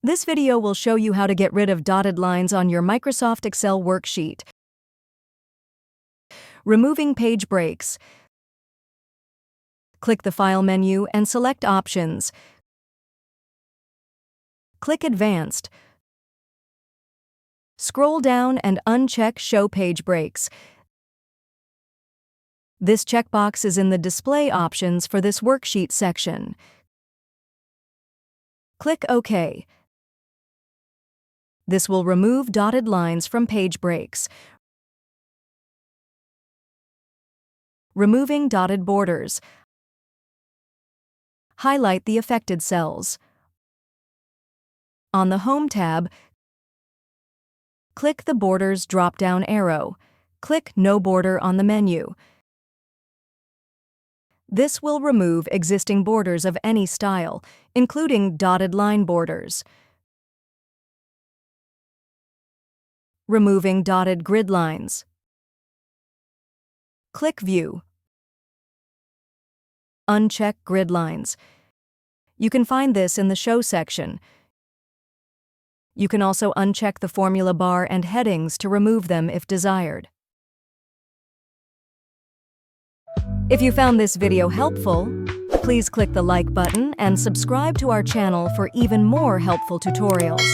This video will show you how to get rid of dotted lines on your Microsoft Excel worksheet. Removing page breaks. Click the File menu and select Options. Click Advanced. Scroll down and uncheck Show Page Breaks. This checkbox is in the Display options for this worksheet section. Click OK. This will remove dotted lines from page breaks. Removing dotted borders. Highlight the affected cells. On the Home tab, click the Borders drop-down arrow. Click No Border on the menu. This will remove existing borders of any style, including dotted line borders. Removing dotted grid lines. Click View. Uncheck grid lines. You can find this in the Show section. You can also uncheck the formula bar and headings to remove them if desired. If you found this video helpful, please click the like button and subscribe to our channel for even more helpful tutorials.